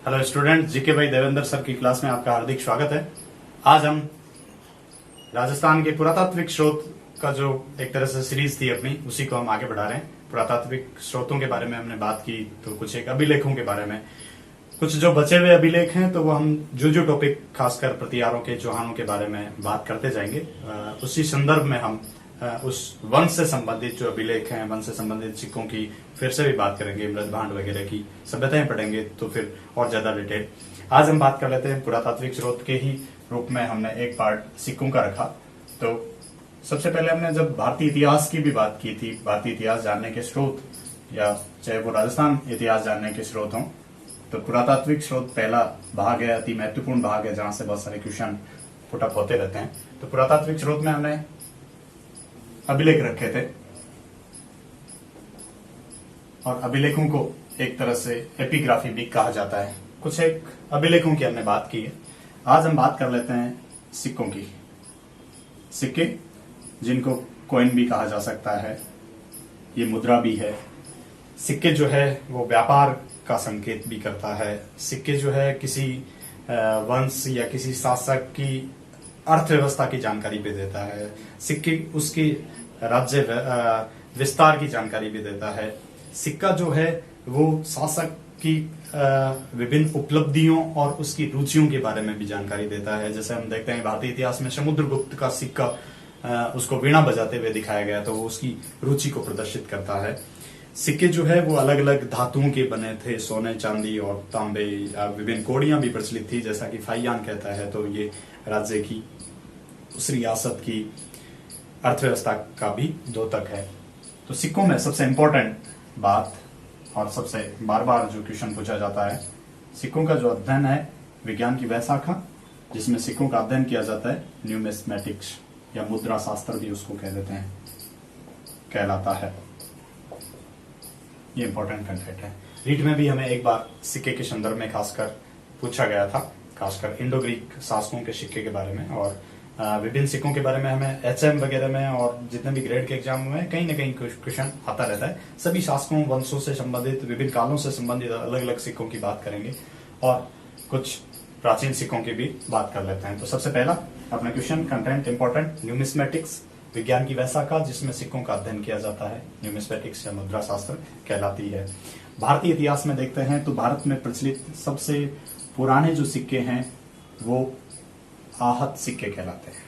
Hello student, GK भाई Devendra sir की class में आपका हार्दिक स्वागत है। आज हम राजस्थान के पुरातात्विक स्रोत का जो एक तरह से सीरीज थी अपनी, उसी को हम आगे बढ़ा रहे हैं। पुरातात्विक स्रोतों के बारे में हमने बात की, तो कुछ एक अभिलेखों के बारे में, कुछ जो बचे हुए अभिलेख हैं तो वो हम जो टॉपिक खासकर प्रतिहारों के, चौहानों के बारे में बात करते जाएंगे। उसी संदर्भ में हम उस वंश से संबंधित जो अभिलेख हैं, वंश से संबंधित सिक्कों की फिर से भी बात करेंगे, मृद भांड वगैरह की सभ्यताएं पढ़ेंगे तो फिर और ज्यादा डिटेल। आज हम बात कर लेते हैं पुरातात्विक स्रोत के ही रूप में हमने एक पार्ट सिक्कों का रखा। तो सबसे पहले हमने जब भारतीय इतिहास की भी बात की थी, भारतीय इतिहास जानने के स्रोत या चाहे वो राजस्थान इतिहास जानने के स्रोत हों, तो पुरातात्विक स्रोत पहला भाग है, अति महत्वपूर्ण भाग है, जहां से बहुत सारे क्वेश्चन पुटअप होते रहते हैं। तो पुरातात्विक स्रोत में हमने अभिलेख रखे थे और अभिलेखों को एक तरह से एपिग्राफी भी कहा जाता है। कुछ एक अभिलेखों की हमने बात की है। आज हम बात कर लेते हैं सिक्कों की। सिक्के जिनको कॉइन भी कहा जा सकता है, ये मुद्रा भी है। सिक्के जो है वो व्यापार का संकेत भी करता है। सिक्के जो है किसी वंश या किसी शासक की अर्थव्यवस्था की जानकारी भी देता है। सिक्के उसकी राज्य विस्तार की जानकारी भी देता है। सिक्का जो है वो शासक की विभिन्न उपलब्धियों और उसकी रुचियों के बारे में भी जानकारी देता है। जैसे हम देखते हैं भारतीय इतिहास में समुद्रगुप्त का सिक्का उसको वीणा बजाते हुए दिखाया गया, तो वो उसकी रुचि को प्रदर्शित करता है। सिक्के जो है वो अलग अलग धातुओं के बने थे, सोने, चांदी और तांबे। विभिन्न कोड़ियां भी प्रचलित थी, जैसा कि फाइयान कहता है। तो ये राज्य की, उस रियासत की अर्थव्यवस्था का भी द्योतक है। तो सिक्कों में सबसे इंपॉर्टेंट बात और सबसे बार बार जो क्वेश्चन पूछा जाता है, सिक्कों का जो अध्ययन है विज्ञान की वह शाखा जिसमें सिक्कों का अध्ययन किया जाता है, न्यूमिस्मेटिक्स या मुद्रा शास्त्र भी उसको कह देते हैं, कहलाता है। ये इंपॉर्टेंट कंसेप्ट है। रीट में भी हमें एक बार सिक्के के संदर्भ में खासकर पूछा गया था, खासकर इंडो ग्रीक शासकों के सिक्के के बारे में, और विभिन्न सिक्कों के बारे में हमें एचएम वगैरह में और जितने भी ग्रेड के एग्जाम में कहीं ना कहीं क्वेश्चन आता रहता है। सभी शासकों, वंशों से संबंधित, विभिन्न कालों से संबंधित अलग अलग सिक्कों की बात करेंगे और कुछ प्राचीन सिक्कों की भी बात कर लेते हैं। तो सबसे पहला अपना क्वेश्चन कंटेंट इंपॉर्टेंट, न्यूमिस्मेटिक्स विज्ञान की वह शाखा जिसमें सिक्कों का अध्ययन किया जाता है, न्यूमिस्मेटिक्स या मुद्रा शास्त्र कहलाती है। भारतीय इतिहास में देखते हैं तो भारत में प्रचलित सबसे पुराने जो सिक्के हैं वो आहत सिक्के कहलाते हैं।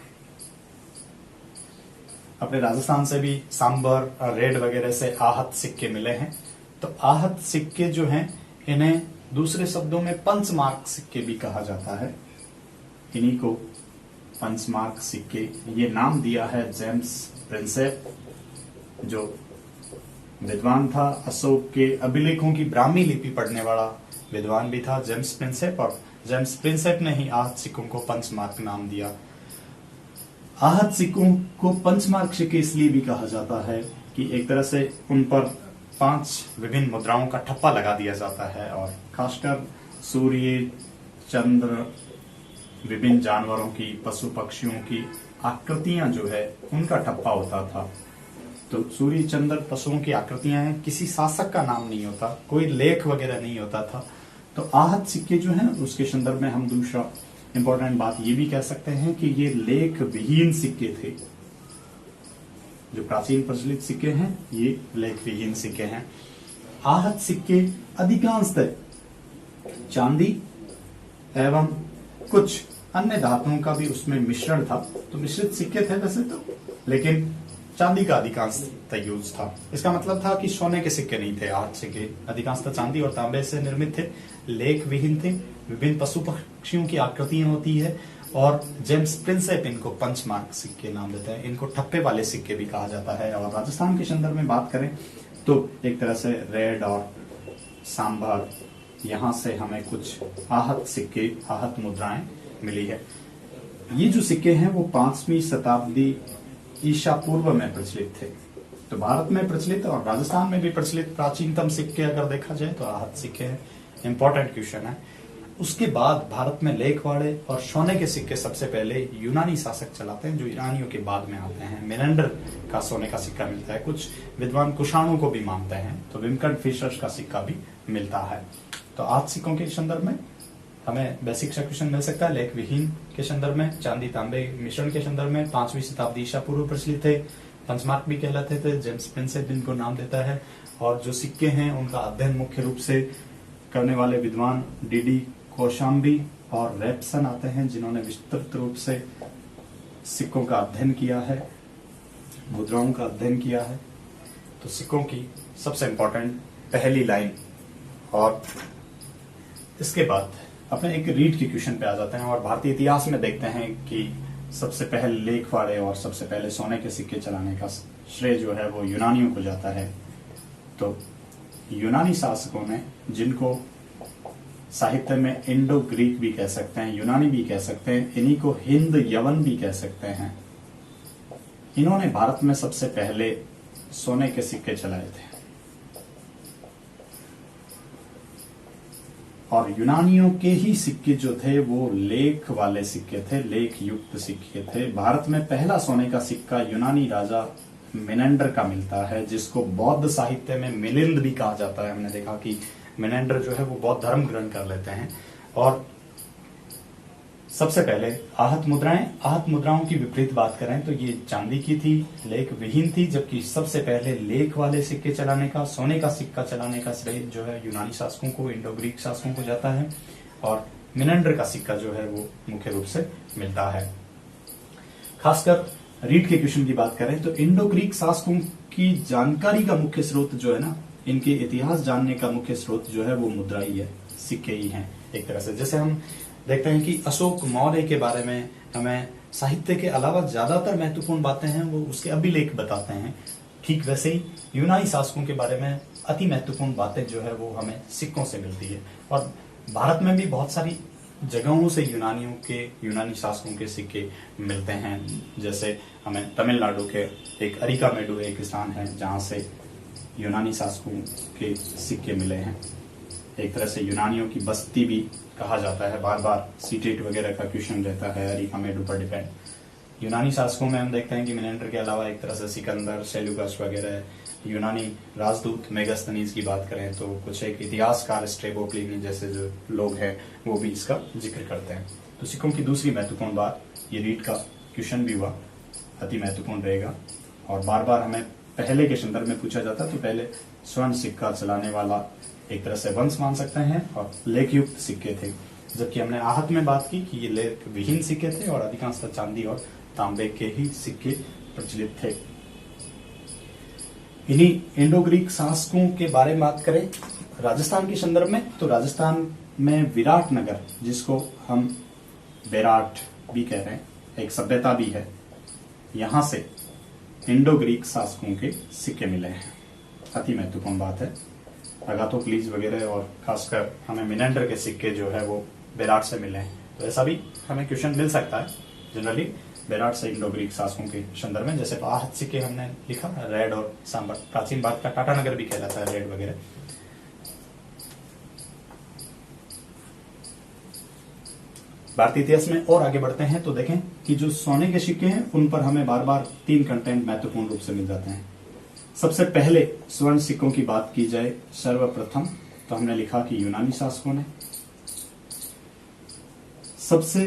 अपने राजस्थान से भी सांबर और रेड वगैरह से आहत सिक्के मिले हैं। तो आहत सिक्के जो हैं, इन्हें दूसरे शब्दों में पंचमार्क सिक्के भी कहा जाता है। इन्हीं को पंचमार्क सिक्के, ये नाम दिया है जेम्स प्रिंसेप, जो विद्वान था। अशोक के अभिलेखों की ब्राह्मी लिपि पढ़ने वाला विद्वान भी था जेम्स प्रिंसेप, और जेम्स प्रिंसेप ने ही आहत सिक्कों को पंचमार्क नाम दिया। आहत सिक्कों को पंचमार्क सिक्के इसलिए भी कहा जाता है कि एक तरह से उन पर 5 विभिन्न मुद्राओं का ठप्पा लगा दिया जाता है, और खासकर सूर्य, चंद्र, विभिन्न जानवरों की, पशु पक्षियों की आकृतियां जो है उनका ठप्पा होता था। तो सूर्य, चंद्र, पशुओं की आकृतियां हैं, किसी शासक का नाम नहीं होता, कोई लेख वगैरह नहीं होता था। तो आहत सिक्के जो हैं उसके संदर्भ में हम दूसरा इंपॉर्टेंट बात ये भी कह सकते हैं कि ये लेख विहीन सिक्के थे। जो प्राचीन प्रचलित सिक्के हैं ये लेख विहीन सिक्के हैं। आहत सिक्के अधिकांशतः चांदी एवं कुछ अन्य धातुओं का भी उसमें मिश्रण था। तो मिश्रित सिक्के थे वैसे तो, लेकिन चांदी का अधिकांशतः यूज था। इसका मतलब था कि सोने के सिक्के नहीं थे आहत सिक्के, अधिकांशतः चांदी और तांबे से निर्मित थे, लेख विहीन थे, विभिन्न पशु पक्षियों की आकृतियां होती है, और जेम्स प्रिंसेप इनको पंचमार्क सिक्के नाम देते हैं। इनको ठप्पे वाले सिक्के भी कहा जाता है। और राजस्थान के संदर्भ में बात करें तो एक तरह से रेड और सांभर, यहां से हमें कुछ आहत सिक्के, आहत मुद्राएं मिली है। ये जो सिक्के हैं वो 5वीं शताब्दी ईसा पूर्व में प्रचलित थे। तो भारत में प्रचलित और राजस्थान में भी प्रचलित प्राचीनतम सिक्के अगर देखा जाए तो आहत सिक्के हैं। इंपॉर्टेंट क्वेश्चन है। उसके बाद भारत में लेख वाले और सोने के सिक्के सबसे पहले यूनानी शासक चलाते हैं, जो ईरानियों के बाद में आते हैं। मेनेंडर का सोने का सिक्का मिलता है। कुछ विद्वान कुषाणों को भी मानते हैं, तो विमकट फिशर्स का सिक्का भी मिलता है। तो आहत सिक्कों के संदर्भ में हमें बेसिक सा क्वेश्चन मिल सकता है। लेख विहीन के संदर्भ में, चांदी तांबे मिश्रण के संदर्भ में 5वीं शताब्दी ईसा पूर्व प्रचलित थे, पंचमार्क भी कहलाते थे, जेम्स प्रिंसेप इनको नाम देता है। और जो सिक्के हैं उनका अध्ययन मुख्य रूप से करने वाले विद्वान डीडी कौशाम्बी और रेप्सन आते हैं, जिन्होंने विस्तृत रूप से सिक्कों का अध्ययन किया है, मुद्राओं का अध्ययन किया है। तो सिक्कों की सबसे इंपॉर्टेंट पहली लाइन, और इसके बाद अपने एक रीड के क्वेश्चन पे आ जाते हैं और भारतीय इतिहास में देखते हैं कि सबसे पहले लेख फाड़े और सबसे पहले सोने के सिक्के चलाने का श्रेय जो है वो यूनानियों को जाता है। तो यूनानी शासकों ने, जिनको साहित्य में इंडो ग्रीक भी कह सकते हैं, यूनानी भी कह सकते हैं, इन्हीं को हिंद यवन भी कह सकते हैं, इन्होंने भारत में सबसे पहले सोने के सिक्के चलाए थे। और यूनानियों के ही सिक्के जो थे वो लेख वाले सिक्के थे, लेख युक्त सिक्के थे। भारत में पहला सोने का सिक्का यूनानी राजा मिनेंडर का मिलता है, जिसको बौद्ध साहित्य में मिलिंद भी कहा जाता है। हमने देखा कि मिनेंडर जो है वो बौद्ध धर्म ग्रहण कर लेते हैं। और सबसे पहले आहत मुद्राओं की विपरीत बात करें तो ये चांदी की थी, लेख विहीन थी, जबकि सबसे पहले लेख वाले सिक्के चलाने का, सोने का सिक्का चलाने का श्रेय जो है यूनानी शासकों को, इंडो ग्रीक शासकों को जाता है। और मिनेंडर का सिक्का जो है वो मुख्य रूप से मिलता है। खासकर रीड के क्वेश्चन की बात करें तो इंडो ग्रीक शासकों की जानकारी का मुख्य स्रोत जो है ना, इनके इतिहास जानने का मुख्य स्रोत जो है वो मुद्रा ही है, सिक्के ही हैं एक तरह से। जैसे हम देखते हैं कि अशोक मौर्य के बारे में हमें साहित्य के अलावा ज्यादातर महत्वपूर्ण बातें हैं वो उसके अभिलेख बताते हैं, ठीक वैसे ही यूनानी शासकों के बारे में अति महत्वपूर्ण बातें जो है वो हमें सिक्कों से मिलती है। और भारत में भी बहुत सारी जगहों से यूनानी शासकों के सिक्के मिलते हैं। जैसे हमें तमिलनाडु के एक अरिकामेडु एक स्थान है जहां से यूनानी शासकों के सिक्के मिले हैं। एक तरह से यूनानियों की बस्ती भी कहा जाता है, बार बार सीटेट वगैरह का क्वेश्चन रहता है अरिकामेडु पर डिपेंड। यूनानी शासकों में हम देखते हैं कि मिनेंडर के अलावा एक तरह से सिकंदर, सेल्यूकस वगैरह, यूनानी राजदूत मेगास्थनीज की बात करें तो कुछ एक इतिहासकार स्ट्रेबो प्लिनी जैसे जो लोग हैं वो भी इसका जिक्र करते हैं। तो सिक्कों की दूसरी महत्वपूर्ण बात, ये रीड का क्वेश्चन भी हुआ, अति महत्वपूर्ण रहेगा और बार बार हमें पहले के संदर्भ में पूछा जाता है। तो पहले स्वर्ण सिक्का चलाने वाला एक तरह से वंश मान सकते हैं और लेख युक्त सिक्के थे, जबकि हमने आहत में बात की कि ये लेख विहीन सिक्के थे और अधिकांशतः चांदी और तांबे के ही सिक्के प्रचलित थे। इन्हीं इंडो ग्रीक शासकों के बारे में बात करें राजस्थान के संदर्भ में, तो राजस्थान में विराट नगर, जिसको हम बेराट भी कह रहे हैं, एक सभ्यता भी है, यहां से इंडो ग्रीक शासकों के सिक्के मिले हैं। अति महत्वपूर्ण बात है। अगाथोक्लीज वगैरह और खासकर हमें मिनेंडर के सिक्के जो है वो बेराट से मिले हैं। तो ऐसा भी हमें क्वेश्चन मिल सकता है जनरली बेराट से इंडो ग्रीक शासकों के संदर्भ में। जैसे आहत सिक्के हमने लिखा, रेड और सांबर, प्राचीन भारत का टाटा नगर भी कहलाता है रेड वगैरह। भारतीय इतिहास में और आगे बढ़ते हैं तो देखें कि जो सोने के सिक्के हैं उन पर हमें बार बार 3 कंटेंट महत्वपूर्ण रूप से मिल जाते हैं। सबसे पहले स्वर्ण सिक्कों की बात की जाए सर्वप्रथम तो हमने लिखा कि यूनानी शासकों ने। सबसे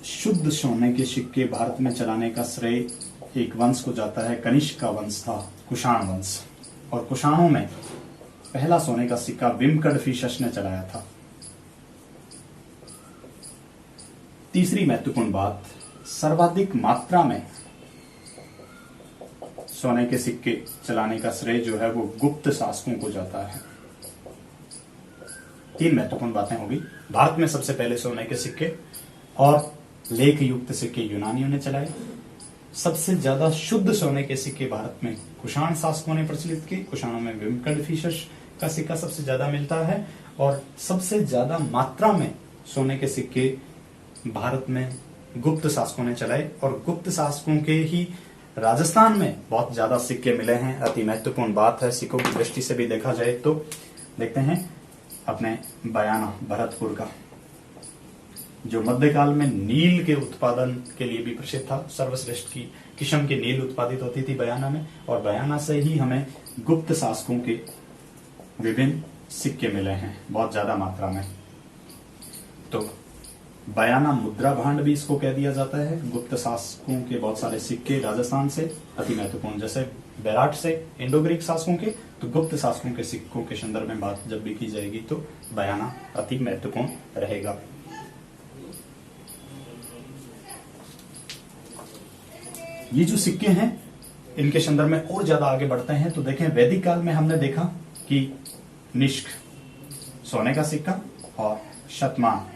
शुद्ध सोने के सिक्के भारत में चलाने का श्रेय एक वंश को जाता है, कनिष्क का वंश था, कुषाण वंश। और कुषाणों में पहला सोने का सिक्का विमकड़फिशस ने चलाया था। तीसरी महत्वपूर्ण बात, सर्वाधिक मात्रा में सोने के सिक्के चलाने का श्रेय जो है वो गुप्त शासकों को जाता है। 3 महत्वपूर्ण बातें होगी। भारत में सबसे पहले सोने के सिक्के और लेख युक्त सिक्के यूनानियों ने चलाए। सबसे ज्यादा शुद्ध सोने के सिक्के भारत में कुषाण शासकों ने प्रचलित किए। कुषाणों में विमकड़फिशस का सिक्का सबसे ज्यादा मिलता है और सबसे ज्यादा मात्रा में सोने के सिक्के भारत में गुप्त शासकों ने चलाए और गुप्त शासकों के ही राजस्थान में बहुत ज्यादा सिक्के मिले हैं। अति महत्वपूर्ण बात है। सिक्कों की दृष्टि से भी देखा जाए तो देखते हैं अपने बयाना भरतपुर का, जो मध्यकाल में नील के उत्पादन के लिए भी प्रसिद्ध था। सर्वश्रेष्ठ की किस्म की नील उत्पादित होती थी बयाना में और बयाना से ही हमें गुप्त शासकों के विभिन्न सिक्के मिले हैं बहुत ज्यादा मात्रा में। तो बयाना मुद्रा भांड भी इसको कह दिया जाता है। गुप्त शासकों के बहुत सारे सिक्के राजस्थान से अति महत्वपूर्ण, जैसे बेराट से इंडो ग्रीक शासकों के, तो गुप्त शासकों के सिक्कों के संदर्भ में बात जब भी की जाएगी तो बयाना अति महत्वपूर्ण रहेगा। ये जो सिक्के हैं इनके संदर्भ में और ज्यादा आगे बढ़ते हैं तो देखें, वैदिक काल में हमने देखा कि निष्क सोने का सिक्का और शतमान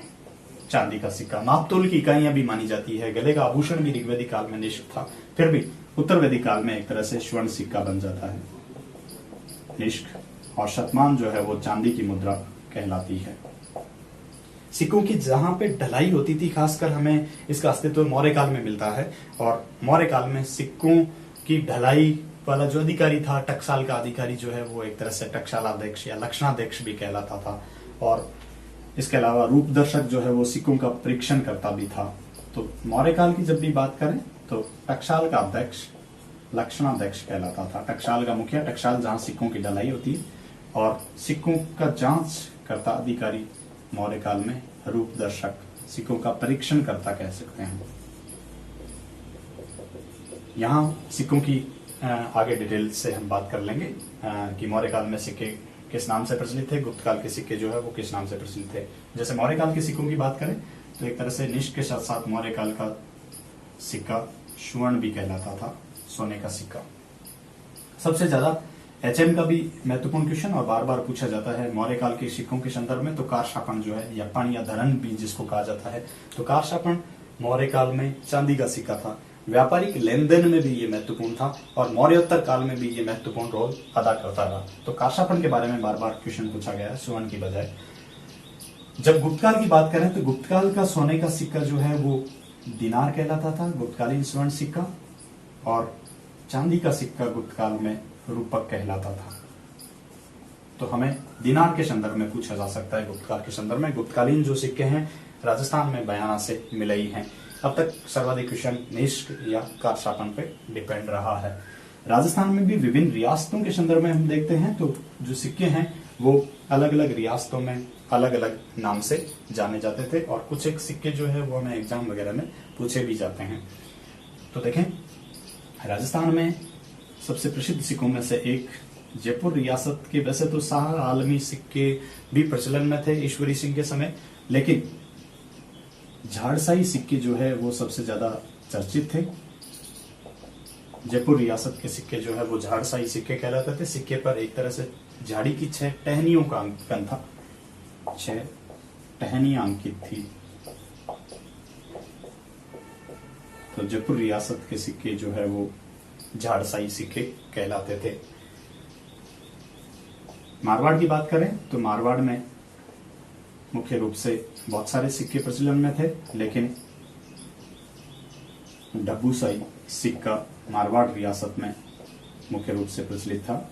चांदी का सिक्का, मापतोल की इकाइयां भी मानी जाती है। गले का आभूषण भी ऋग्वैदिक काल में निष्क था, फिर भी उत्तर वैदिक काल में एक तरह से स्वर्ण सिक्का बन जाता है। निष्क और शतमान जो है वो चांदी की मुद्रा कहलाती है। सिक्कों की जहां पे ढलाई होती थी, खासकर हमें इसका अस्तित्व मौर्य काल में मिलता है, और मौर्य काल में सिक्कों की ढलाई वाला जो अधिकारी था, टकसाल का अधिकारी जो है वो एक तरह से टकसालाध्यक्ष या लक्षणाध्यक्ष भी कहलाता था, और इसके अलावा रूप दर्शक जो है वो सिक्कों का परीक्षण करता भी था। तो मौर्य काल की जब भी बात करें तो टकसाल का अध्यक्ष लक्षणाध्यक्ष कहलाता था। टकसाल का मुखिया, टकसाल जहां सिक्कों की ढलाई होती है, और सिक्कों का जांच करता अधिकारी मौर्य काल में रूप दर्शक, सिक्कों का परीक्षण करता कह सकते हैं। यहां सिक्कों की आगे डिटेल से हम बात कर लेंगे कि मौर्य काल में सिक्के किस नाम से प्रचलित थे, गुप्त काल के सिक्के जो है वो किस नाम से प्रचलित थे। जैसे मौर्य काल के सिक्कों की बात करें तो एक तरह से निष्क के साथ साथ मौर्य काल का सिक्का स्वर्ण भी कहलाता था, सोने का सिक्का। सबसे ज्यादा एचएम का भी महत्वपूर्ण क्वेश्चन और बार बार पूछा जाता है मौर्य काल के सिक्कों के संदर्भ में, तो कारशापन जो है, यप्पन या धरन भी जिसको कहा जाता है, तो कारशापन मौर्य काल में चांदी का सिक्का था। व्यापारिक लेन देन में भी ये महत्वपूर्ण था और मौर्योत्तर काल में भी ये महत्वपूर्ण रोल अदा करता रहा। तो कारशापन के बारे में बार बार क्वेश्चन पूछा गया है स्वर्ण की बजाय। जब गुप्तकाल की बात करें तो गुप्तकाल का सोने का सिक्का जो है वो दिनार कहलाता था, गुप्तकालीन स्वर्ण सिक्का, और चांदी का सिक्का गुप्तकाल में रूपक कहलाता था। तो हमें दिनार के संदर्भ में पूछा जा सकता है गुप्तकाल के संदर्भ में। गुप्तकालीन जो सिक्के हैं राजस्थान में बयाना से मिले ही हैं। अब तक सर्वाधिक क्वेश्चन निष्क या कारशापन पे डिपेंड रहा है। राजस्थान में भी विभिन्न रियासतों के संदर्भ में हम देखते हैं तो जो सिक्के हैं वो अलग अलग रियासतों में अलग अलग नाम से जाने जाते थे, और कुछ एक सिक्के जो है वो हमें एग्जाम वगैरह में पूछे भी जाते हैं। तो देखें, राजस्थान में सबसे प्रसिद्ध सिक्कों में से एक जयपुर रियासत के, वैसे तो शाह आलमी सिक्के भी प्रचलन में थे ईश्वरी सिंह के समय, लेकिन झाड़साई सिक्के जो है वो सबसे ज्यादा चर्चित थे। जयपुर रियासत के सिक्के जो है वो झाड़साई सिक्के कहलाते थे। सिक्के पर एक तरह से झाड़ी की 6 टहनियों का अंकन था, 6 टहनियां अंकित थी। तो जयपुर रियासत के सिक्के जो है वो झाड़साई सिक्के कहलाते थे। मारवाड़ की बात करें तो मारवाड़ में मुख्य रूप से बहुत सारे सिक्के प्रचलन में थे, लेकिन डब्बूसाई सिक्का मारवाड़ रियासत में मुख्य रूप से प्रचलित था।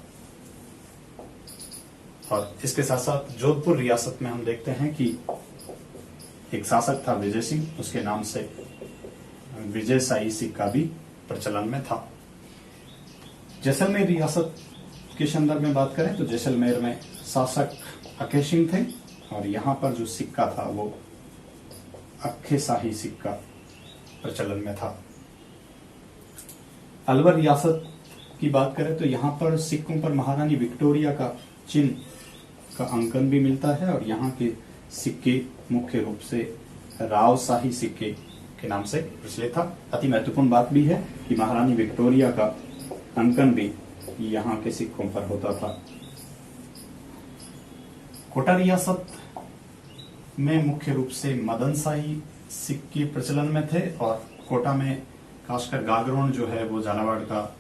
और इसके साथ साथ जोधपुर रियासत में हम देखते हैं कि एक शासक था विजय सिंह, उसके नाम से विजयसाई सिक्का भी प्रचलन में था। जैसलमेर रियासत के संदर्भ में बात करें तो जैसलमेर में शासक अखे सिंह थे, और यहाँ पर जो सिक्का था वो अखे शाही सिक्का प्रचलन में था। अलवर रियासत की बात करें तो यहाँ पर सिक्कों पर महारानी विक्टोरिया का चिन्ह का अंकन भी मिलता है, और यहाँ के सिक्के मुख्य रूप से राव शाही सिक्के के नाम से प्रचलित था। अति महत्वपूर्ण बात भी है कि महारानी विक्टोरिया का अंकन भी यहाँ के सिक्कों पर होता था। कोटा रियासत में मुख्य रूप से मदनशाही सिक्के प्रचलन में थे, और कोटा में खासकर गागरोन जो है वो झालावाड़ का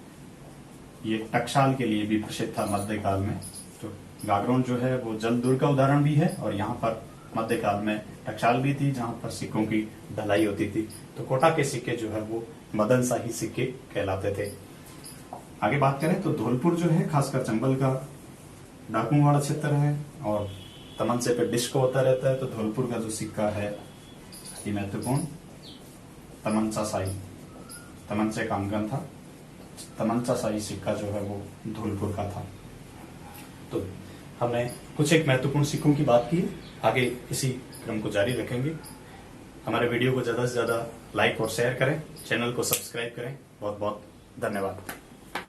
ये टकसाल के लिए भी प्रसिद्ध था मध्यकाल में। तो गागरोन जो है वो जल दुर्ग का उदाहरण भी है, और यहाँ पर मध्यकाल में टकसाल भी थी जहां पर सिक्कों की ढलाई होती थी। तो कोटा के सिक्के जो है वो मदनशाही सिक्के कहलाते थे। आगे बात करें तो धौलपुर जो है खासकर चंबल का डाकुओं वाला क्षेत्र है, और तमंचे पे डिस्को होता रहता है। तो धौलपुर का जो सिक्का है अति महत्वपूर्ण तमंचा शाही, तमंचे का अंकन था, तमंचा शाही सिक्का जो है वो धौलपुर का था। तो हमने कुछ एक महत्वपूर्ण सिक्कों की बात की। आगे इसी क्रम को जारी रखेंगे। हमारे वीडियो को ज्यादा से ज्यादा लाइक और शेयर करें, चैनल को सब्सक्राइब करें। बहुत बहुत धन्यवाद।